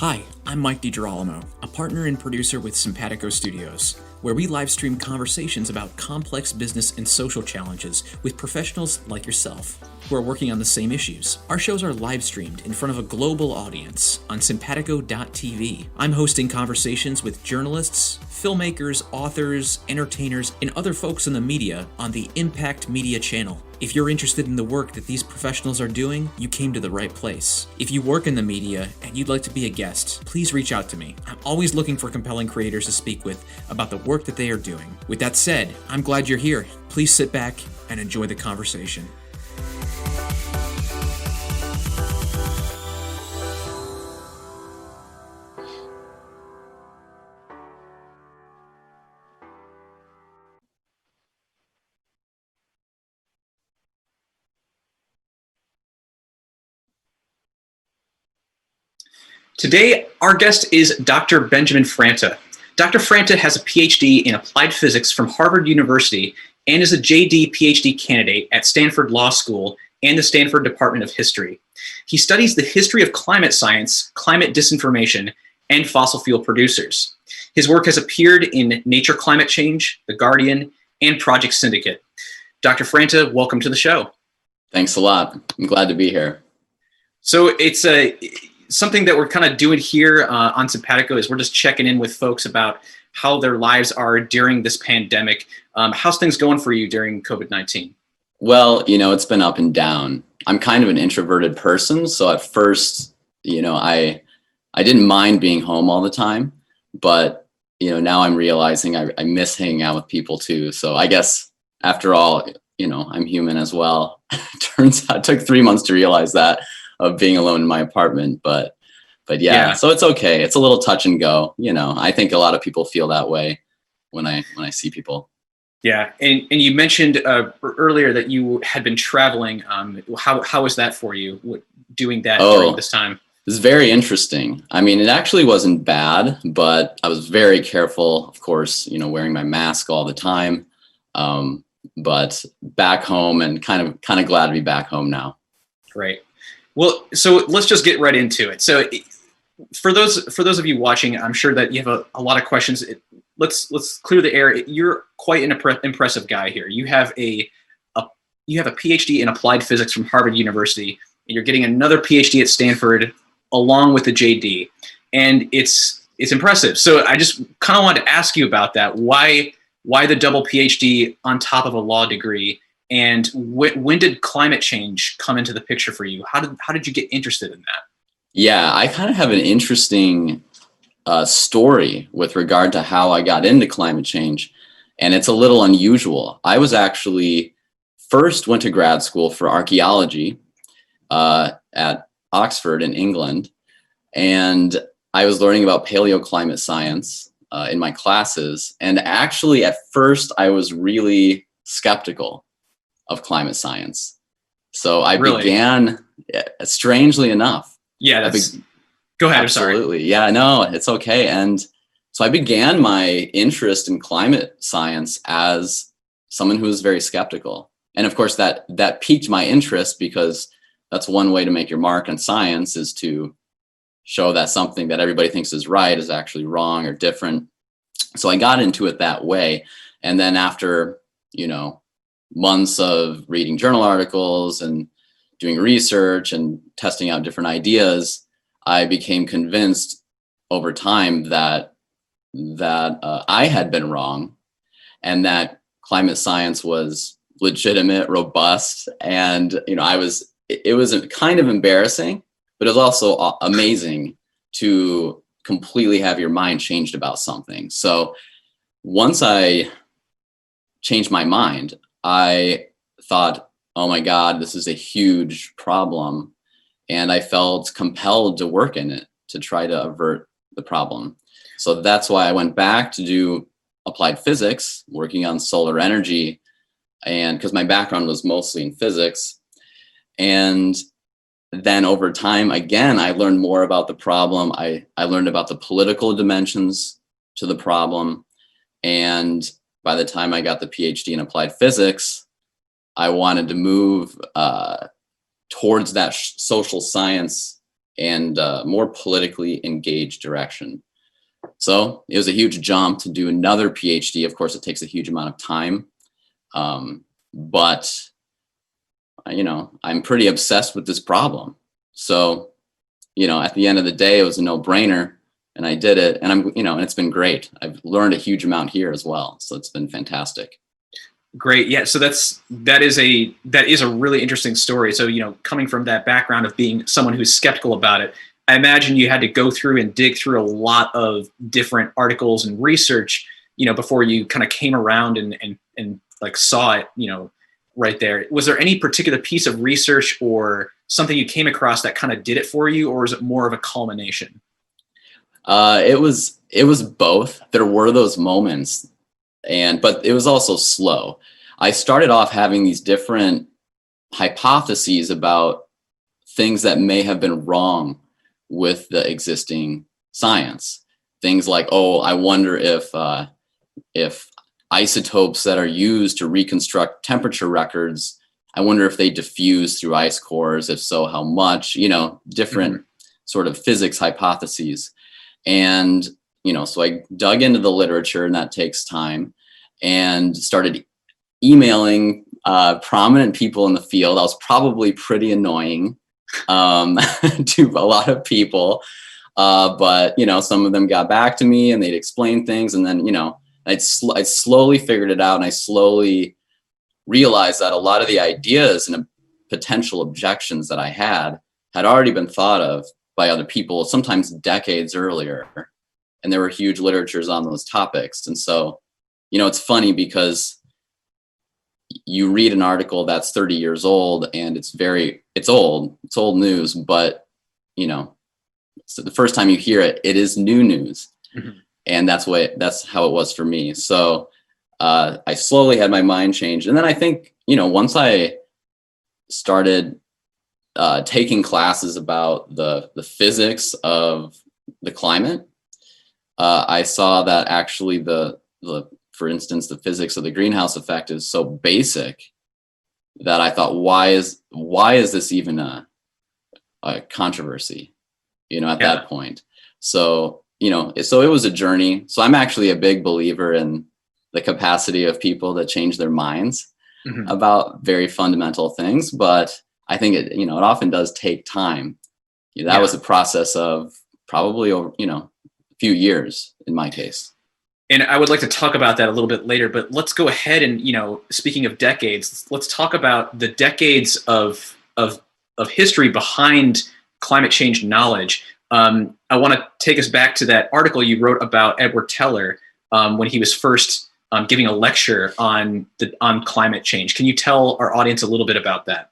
Hi, I'm Mike DiGirolamo, a partner and producer with Cimpatico Studios, where we live stream conversations about complex business and social challenges with professionals like yourself who are working on the same issues. Our shows are live streamed in front of a global audience on Cimpatico.tv. I'm hosting conversations with journalists, filmmakers, authors, entertainers, and other folks in the media on the Impact Media channel. If you're interested in the work that these professionals are doing, you came to the right place. If you work in the media and you'd like to be a guest, please reach out to me. I'm always looking for compelling creators to speak with about the work that they are doing. With that said, I'm glad you're here. Please sit back and enjoy the conversation. Today, our guest is Dr. Benjamin Franta. Dr. Franta has a PhD in applied physics from Harvard University and is a JD PhD candidate at Stanford Law School and the Stanford Department of History. He studies the history of climate science, climate disinformation, and fossil fuel producers. His work has appeared in Nature Climate Change, The Guardian, and Project Syndicate. Dr. Franta, welcome to the show. Thanks a lot. I'm glad to be here. So it's something that we're kind of doing here on Cimpatico is we're just checking in with folks about how their lives are during this pandemic. How's things going for you during COVID-19? Well, it's been up and down. I'm kind of an introverted person. So at first, I didn't mind being home all the time, but, now I'm realizing I miss hanging out with people too. So I guess after all, I'm human as well. Turns out it took 3 months to realize that, of being alone in my apartment, but yeah, so it's okay. It's a little touch and go, I think a lot of people feel that way when I see people. Yeah. And you mentioned earlier that you had been traveling. How was that for you doing that during this time? It's very interesting. I mean, it actually wasn't bad, but I was very careful, of course, wearing my mask all the time. But back home and kind of glad to be back home now. Great. Well, so let's just get right into it. So for those of you watching, I'm sure that you have a lot of questions. Let's clear the air. You're quite an impressive guy here. You have a PhD in applied physics from Harvard University, and you're getting another PhD at Stanford along with the JD. And it's impressive. So I just kind of wanted to ask you about that. Why the double PhD on top of a law degree? And when did climate change come into the picture for you? How did you get interested in that? Yeah, I kind of have an interesting story with regard to how I got into climate change. And it's a little unusual. I was actually went to grad school for archaeology at Oxford in England. And I was learning about paleoclimate science in my classes. And actually, at first, I was really skeptical of climate science. So I began, strangely enough. Yeah, go ahead. Absolutely. I'm sorry. Yeah, no, it's okay. And so I began my interest in climate science as someone who was very skeptical. And of course, that piqued my interest because that's one way to make your mark in science, is to show that something that everybody thinks is right is actually wrong or different. So I got into it that way. And then after, months of reading journal articles and doing research and testing out different ideas, I became convinced over time that I had been wrong, and that climate science was legitimate, robust, and it was kind of embarrassing, but it was also amazing to completely have your mind changed about something. So once I changed my mind, I thought, oh my God, this is a huge problem. And I felt compelled to work in it to try to avert the problem. So that's why I went back to do applied physics, working on solar energy, and because my background was mostly in physics. And then over time, again, I learned more about the problem. I learned about the political dimensions to the problem. And by the time I got the PhD in applied physics, I wanted to move towards that social science and more politically engaged direction. So it was a huge jump to do another PhD. Of course, it takes a huge amount of time, but I'm pretty obsessed with this problem. So, at the end of the day, it was a no-brainer, and I did it, and and it's been great. I've learned a huge amount here as well, so it's been fantastic. Great. Yeah. So that is a really interesting story. So, coming from that background of being someone who's skeptical about it, I imagine you had to go through and dig through a lot of different articles and research, before you kind of came around and like saw it, right there. Was there any particular piece of research or something you came across that kind of did it for you, or is it more of a culmination? It was both. There were those moments, but it was also slow. I started off having these different hypotheses about things that may have been wrong with the existing science. Things like, I wonder if isotopes that are used to reconstruct temperature records, I wonder if they diffuse through ice cores. If so, how much? Different sort of physics hypotheses. And so I dug into the literature, and that takes time, and started emailing prominent people in the field. I was probably pretty annoying to a lot of people, but some of them got back to me and they'd explain things, and then I slowly figured it out, and I slowly realized that a lot of the ideas and potential objections that I had already been thought of by other people, sometimes decades earlier, and there were huge literatures on those topics. And so, it's funny because you read an article that's 30 years old, and it's old news, but so the first time you hear it, it is new news. Mm-hmm. And that's how it was for me. So I slowly had my mind changed. And then I think, once I started taking classes about the physics of the climate, I saw that actually for instance, the physics of the greenhouse effect is so basic that I thought, why is this even a controversy, at that point? So, so it was a journey. So I'm actually a big believer in the capacity of people to change their minds about very fundamental things. But I think it often does take time. That was a process of probably over, a few years in my case. And I would like to talk about that a little bit later, but let's go ahead and, speaking of decades, let's talk about the decades of history behind climate change knowledge. I want to take us back to that article you wrote about Edward Teller when he was first giving a lecture on climate change. Can you tell our audience a little bit about that?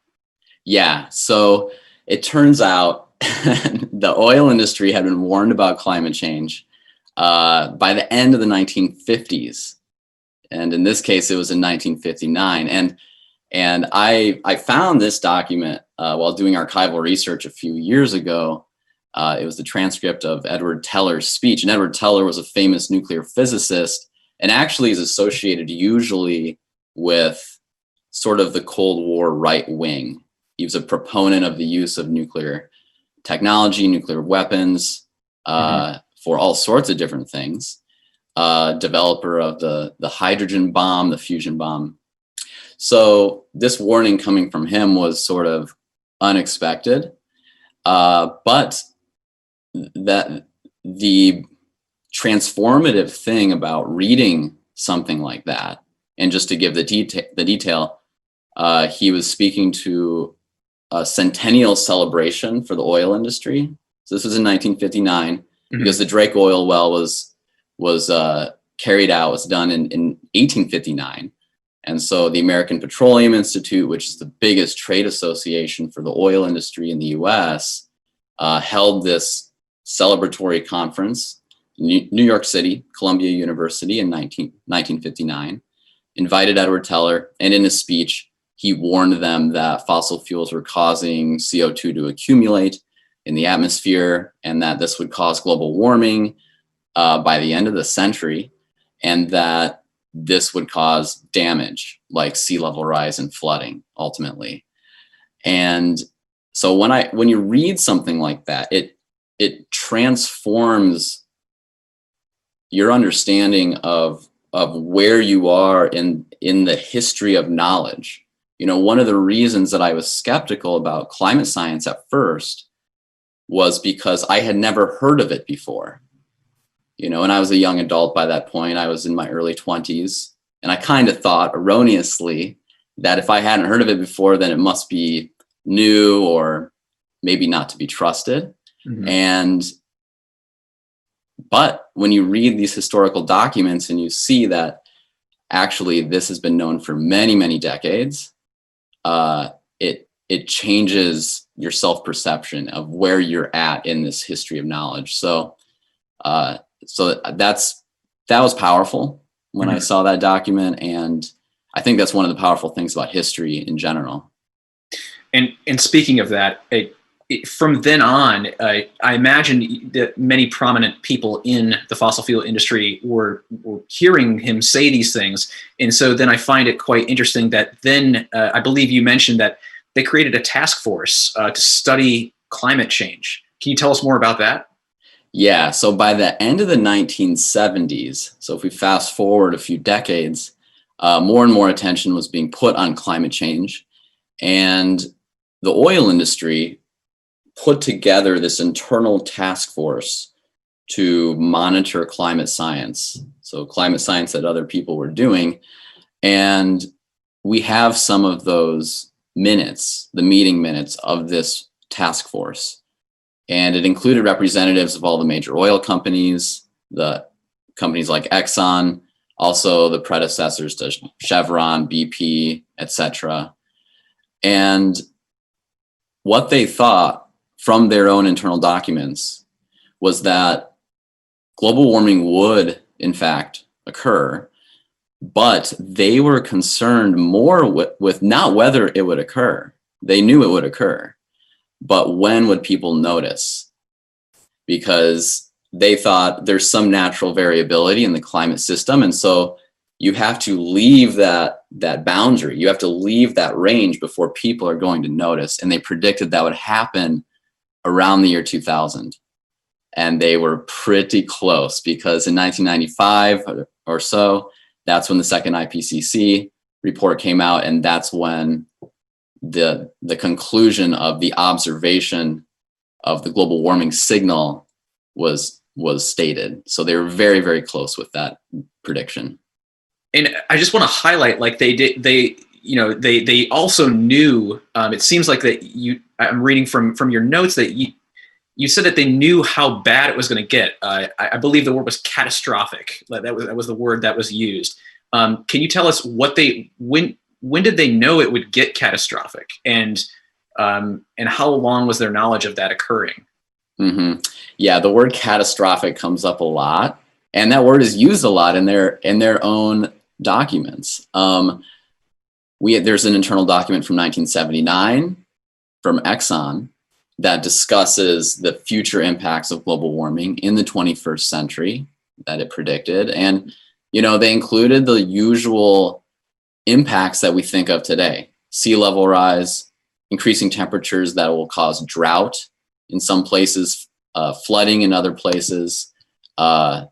Yeah. So it turns out the oil industry had been warned about climate change by the end of the 1950s. And in this case, it was in 1959. And I found this document while doing archival research a few years ago. It was the transcript of Edward Teller's speech. And Edward Teller was a famous nuclear physicist, and actually is associated usually with sort of the Cold War right wing. He was a proponent of the use of nuclear technology, nuclear weapons, for all sorts of different things. Developer of the hydrogen bomb, the fusion bomb. So this warning coming from him was sort of unexpected, but that the transformative thing about reading something like that, and just to give the detail, he was speaking to a centennial celebration for the oil industry. So this was in 1959, because the Drake oil well was carried out, was done in 1859. And so the American Petroleum Institute, which is the biggest trade association for the oil industry in the US, held this celebratory conference in New York City, Columbia University in 1959, invited Edward Teller, and in his speech, he warned them that fossil fuels were causing CO2 to accumulate in the atmosphere, and that this would cause global warming by the end of the century, and that this would cause damage like sea level rise and flooding ultimately. And So when you read something like that, it transforms your understanding of where you are in the history of knowledge. One of the reasons that I was skeptical about climate science at first was because I had never heard of it before. And I was a young adult by that point. I was in my early 20s, and I kind of thought erroneously that if I hadn't heard of it before, then it must be new or maybe not to be trusted. Mm-hmm. But when you read these historical documents and you see that actually this has been known for many, many decades, it changes your self-perception of where you're at in this history of knowledge. So that was powerful when I saw that document, and I think that's one of the powerful things about history in general. And speaking of that, from then on, I imagine that many prominent people in the fossil fuel industry were hearing him say these things. And so then I find it quite interesting that then I believe you mentioned that they created a task force to study climate change. Can you tell us more about that? Yeah, so by the end of the 1970s, so if we fast forward a few decades, more and more attention was being put on climate change. And the oil industry put together this internal task force to monitor climate science. So climate science that other people were doing. And we have some of those minutes, the meeting minutes of this task force. And it included representatives of all the major oil companies, the companies like Exxon, also the predecessors to Chevron, BP, etc. And what they thought from their own internal documents was that global warming would, in fact, occur, but they were concerned more with not whether it would occur. They knew it would occur, but when would people notice? Because they thought there's some natural variability in the climate system, and so you have to leave that boundary. You have to leave that range before people are going to notice. And they predicted that would happen around the year 2000. And they were pretty close, because in 1995 or so, that's when the second IPCC report came out. And that's when the conclusion of the observation of the global warming signal was stated. So they were very, very close with that prediction. And I just want to highlight, like they also knew, it seems like that I'm reading from your notes that you said that they knew how bad it was going to get. I believe the word was catastrophic. That was the word that was used. Can you tell us when did they know it would get catastrophic, and how long was their knowledge of that occurring? Mm-hmm. Yeah, the word catastrophic comes up a lot, and that word is used a lot in their own documents. There's an internal document from 1979 from Exxon that discusses the future impacts of global warming in the 21st century that it predicted. And, they included the usual impacts that we think of today: sea level rise, increasing temperatures that will cause drought in some places, flooding in other places,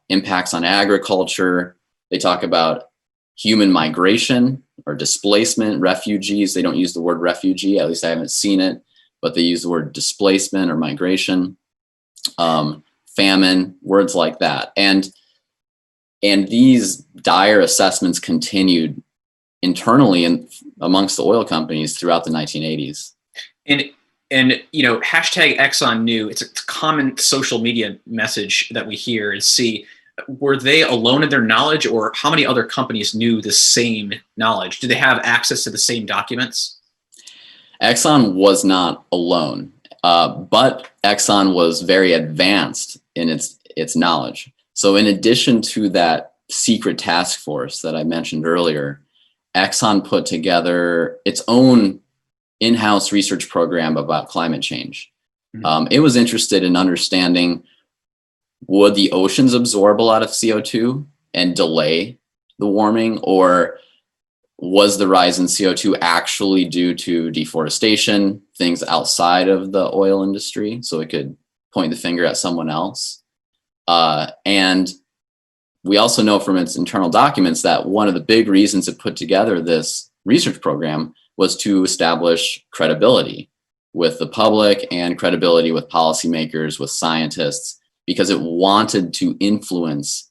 impacts on agriculture. They talk about human migration or displacement, refugees. They don't use the word refugee, at least I haven't seen it, but they use the word displacement or migration, famine, words like that. And these dire assessments continued internally and amongst the oil companies throughout the 1980s. And hashtag Exxon knew, it's a common social media message that we hear and see. Were they alone in their knowledge, or how many other companies knew the same knowledge? Do they have access to the same documents? Exxon was not alone, but Exxon was very advanced in its knowledge. So in addition to that secret task force that I mentioned earlier, Exxon put together its own in-house research program about climate change. Mm-hmm. It was interested in understanding, would the oceans absorb a lot of CO2 and delay the warming, or Was the rise in CO2 actually due to deforestation, things outside of the oil industry? So it could point the finger at someone else. And we also know from its internal documents that one of the big reasons it put together this research program was to establish credibility with the public and credibility with policymakers, with scientists, because it wanted to influence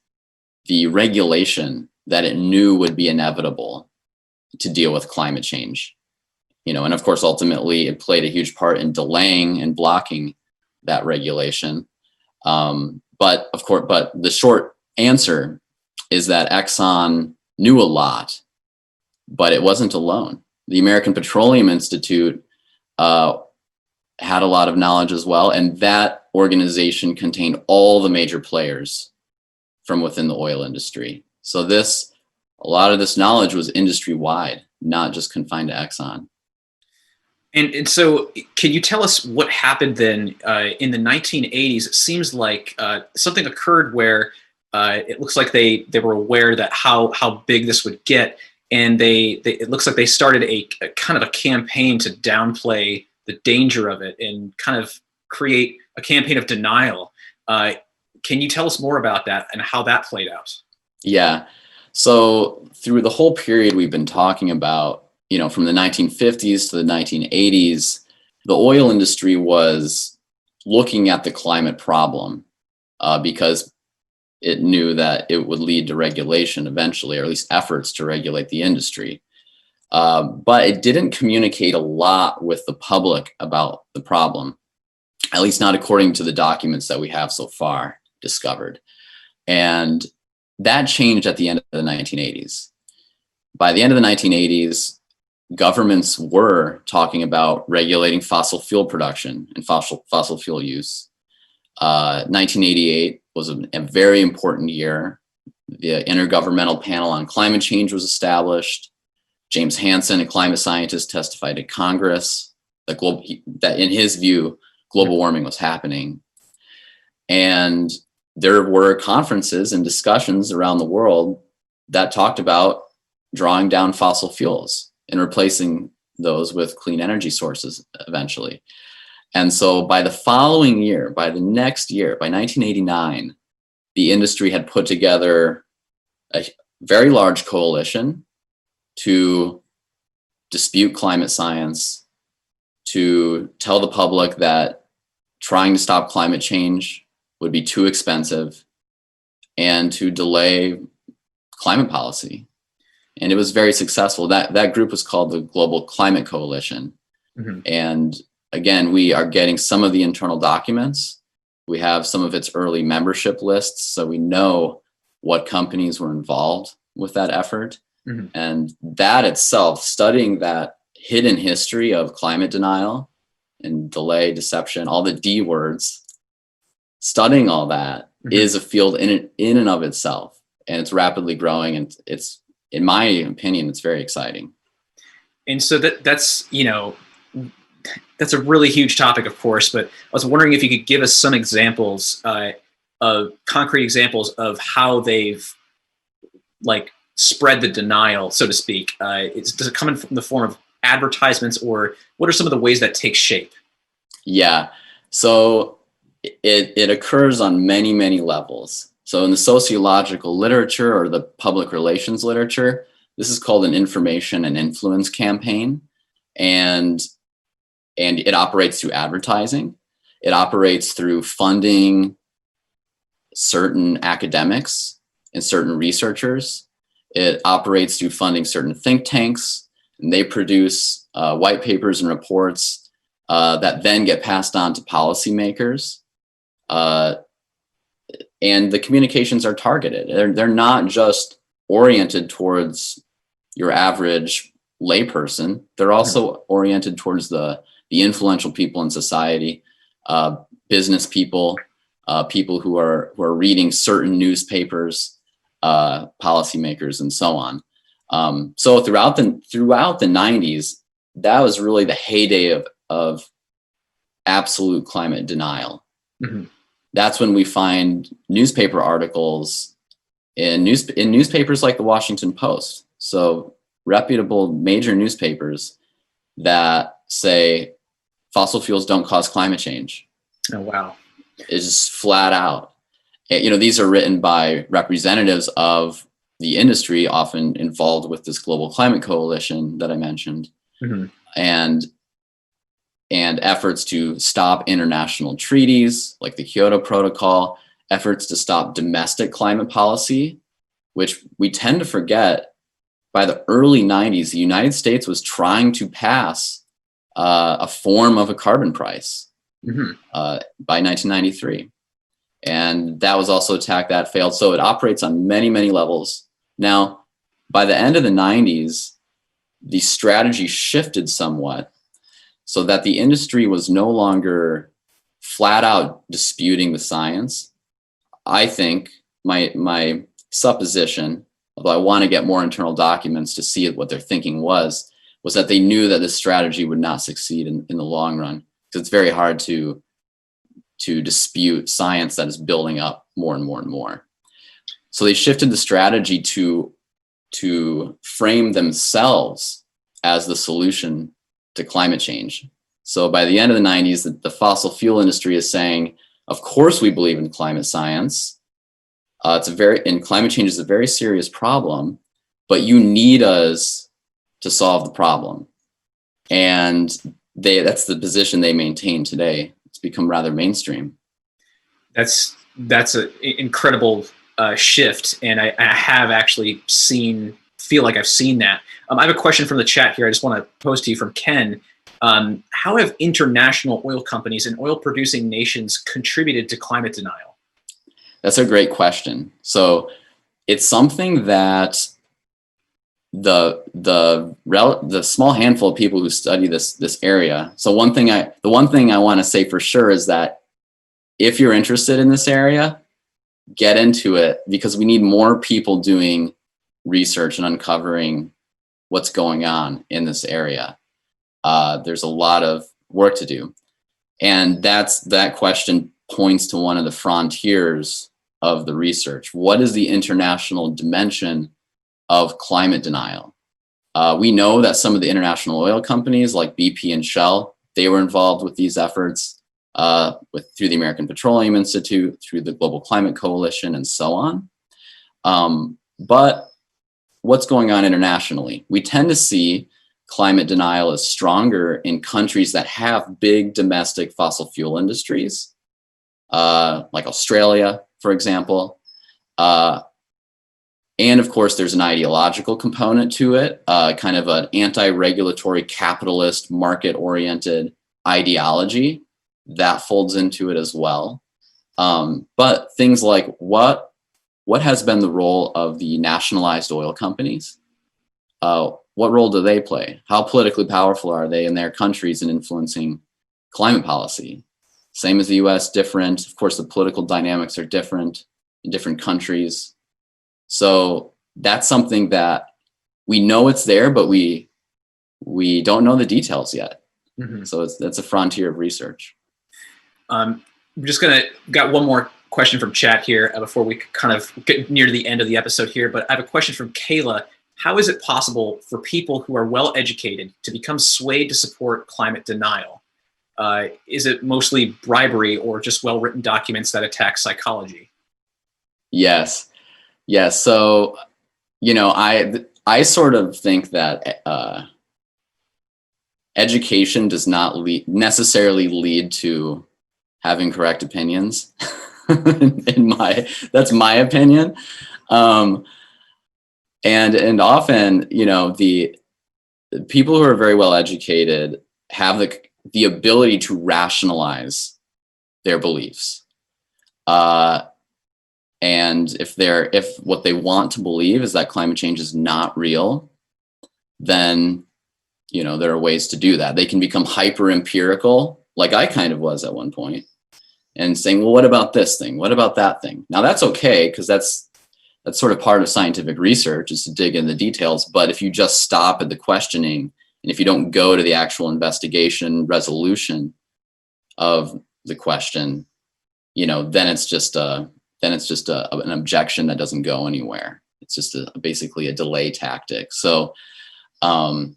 the regulation that it knew would be inevitable to deal with climate change. And of course, ultimately, it played a huge part in delaying and blocking that regulation. But the short answer is that Exxon knew a lot, but it wasn't alone. The American Petroleum Institute had a lot of knowledge as well, and that organization contained all the major players from within the oil industry. So a lot of this knowledge was industry-wide, not just confined to Exxon. And so can you tell us what happened then in the 1980s? It seems like something occurred where it looks like they were aware that how big this would get, and it looks like they started a kind of a campaign to downplay the danger of it and kind of create a campaign of denial. Can you tell us more about that and how that played out? Yeah. So through the whole period we've been talking about, from the 1950s to the 1980s, the oil industry was looking at the climate problem because it knew that it would lead to regulation eventually, or at least efforts to regulate the industry. But it didn't communicate a lot with the public about the problem, at least not according to the documents that we have so far discovered. And that changed at the end of the 1980s. By the end of the 1980s, governments were talking about regulating fossil fuel production and fossil fuel use. 1988 was a very important year. The Intergovernmental Panel on Climate Change was established. James Hansen, a climate scientist, testified to Congress that in his view, global warming was happening. And there were conferences and discussions around the world that talked about drawing down fossil fuels and replacing those with clean energy sources eventually. And so by the following year, by the next year, by 1989, the industry had put together a very large coalition to dispute climate science, to tell the public that trying to stop climate change would be too expensive, and to delay climate policy. And it was very successful. That group was called the Global Climate Coalition. Mm-hmm. And again, we are getting some of the internal documents. We have some of its early membership lists, so we know what companies were involved with that effort. Mm-hmm. And that itself, studying that hidden history of climate denial and delay, deception, all the D words, studying all that mm-hmm. is a field in and of itself. And it's rapidly growing, and it's, in my opinion, it's very exciting. And so that's a really huge topic, of course, but I was wondering if you could give us some examples, of concrete examples of how they've spread the denial, so to speak. Does it come in the form of advertisements, or what are some of the ways that take shape? Yeah, so it occurs on many, many levels. So in the sociological literature or the public relations literature, this is called an information and influence campaign. And it operates through advertising. It operates through funding certain academics and certain researchers. It operates through funding certain think tanks, and they produce white papers and reports that then get passed on to policymakers. And the communications are targeted. They're not just oriented towards your average layperson. They're also oriented towards the influential people in society, business people, people who are reading certain newspapers, policymakers, and so on. So throughout the 90s, that was really the heyday of absolute climate denial. Mm-hmm. That's when we find newspaper articles in newspapers like the Washington Post. So reputable major newspapers that say fossil fuels don't cause climate change. Oh, wow. It's just flat out. These are written by representatives of the industry, often involved with this global climate coalition that I mentioned, Mm-hmm. and efforts to stop international treaties like the Kyoto Protocol, efforts to stop domestic climate policy, which we tend to forget. By the early 90s, the United States was trying to pass a form of a carbon price Mm-hmm. by 1993. And that was also attacked, that failed. So it operates on many, many levels. Now, by the end of the 90s, the strategy shifted somewhat so that the industry was no longer flat out disputing the science. I think my supposition, although I want to get more internal documents to see what their thinking was that they knew that this strategy would not succeed in the long run, because it's very hard to dispute science that is building up more and more and more. So they shifted the strategy to frame themselves as the solution to climate change. So by the end of the 90s, the fossil fuel industry is saying, of course we believe in climate science. And climate change is a very serious problem, but you need us to solve the problem. And that's the position they maintain today. It's become rather mainstream. That's an incredible shift, and I have actually feel like I've seen that. I have a question from the chat here. I just want to pose to you from Ken. How have international oil companies and oil-producing nations contributed to climate denial? That's a great question. So it's something that the small handful of people who study this area. So the one thing I want to say for sure is that if you're interested in this area, get into it, because we need more people doing research and uncovering what's going on in this area. There's a lot of work to do. And that question points to one of the frontiers of the research. What is the international dimension of climate denial? We know that some of the international oil companies like BP and Shell, they were involved with these efforts through the American Petroleum Institute, through the Global Climate Coalition, and so on. But what's going on internationally? We tend to see climate denial is stronger in countries that have big domestic fossil fuel industries, like Australia, for example. And of course, there's an ideological component to it, kind of an anti-regulatory, capitalist, market-oriented ideology that folds into it as well. But things like what has been the role of the nationalized oil companies? What role do they play? How politically powerful are they in their countries in influencing climate policy? Same as the US, different. Of course, the political dynamics are different in different countries. So that's something that we know it's there, but we don't know the details yet. Mm-hmm. So that's a frontier of research. We're just got one more question from chat here before we kind of get near the end of the episode here, but I have a question from Kayla. How is it possible for people who are well educated to become swayed to support climate denial? Is it mostly bribery or just well-written documents that attack psychology? Yes. So, I sort of think that education does not necessarily lead to having correct opinions. That's my opinion. And often, the people who are very well educated have the ability to rationalize their beliefs. And if what they want to believe is that climate change is not real, then, there are ways to do that. They can become hyper empirical, like I kind of was at one point, and saying, well, what about this thing? What about that thing? Now that's okay, because that's sort of part of scientific research, is to dig in the details. But if you just stop at the questioning, and if you don't go to the actual investigation, resolution of the question, then it's just an objection that doesn't go anywhere. It's just basically a delay tactic. So So,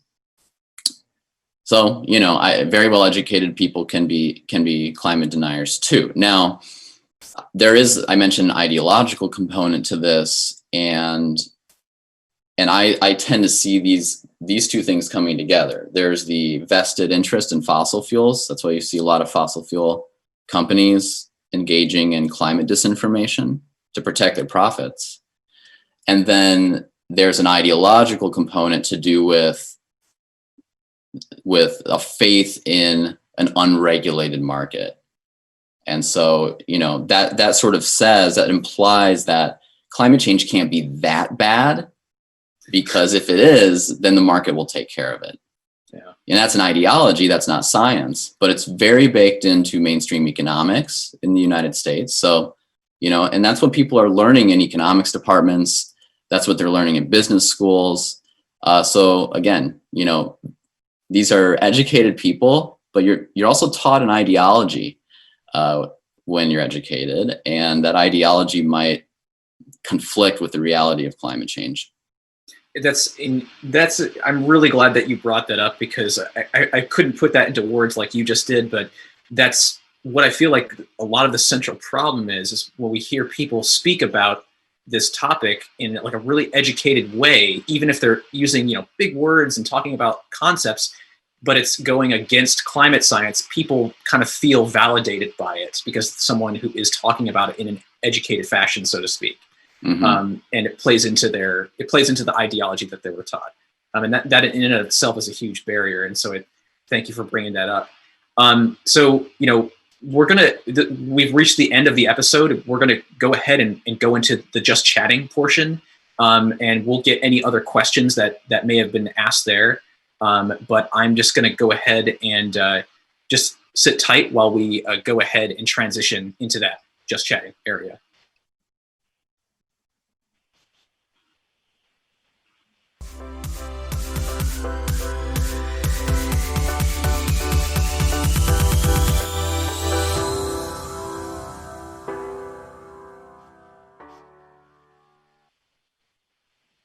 very well educated people can be climate deniers too. Now, I mentioned an ideological component to this, and I tend to see these two things coming together. There's the vested interest in fossil fuels. That's why you see a lot of fossil fuel companies engaging in climate disinformation to protect their profits. And then there's an ideological component to do with a faith in an unregulated market. And so, that sort of implies that climate change can't be that bad, because if it is, then the market will take care of it. Yeah. And that's an ideology, that's not science, but it's very baked into mainstream economics in the United States. So, and that's what people are learning in economics departments. That's what they're learning in business schools. So again, these are educated people, but you're also taught an ideology when you're educated, and that ideology might conflict with the reality of climate change. I'm really glad that you brought that up, because I couldn't put that into words like you just did, but that's what I feel like a lot of the central problem is when we hear people speak about this topic in like a really educated way, even if they're using, big words and talking about concepts, but it's going against climate science, people kind of feel validated by it because someone who is talking about it in an educated fashion, so to speak. Mm-hmm. And it plays into the ideology that they were taught. And that in and of itself is a huge barrier. And so thank you for bringing that up. So, we've reached the end of the episode. We're going to go ahead and go into the just chatting portion. And we'll get any other questions that may have been asked there. But I'm just going to go ahead and just sit tight while we go ahead and transition into that just chatting area.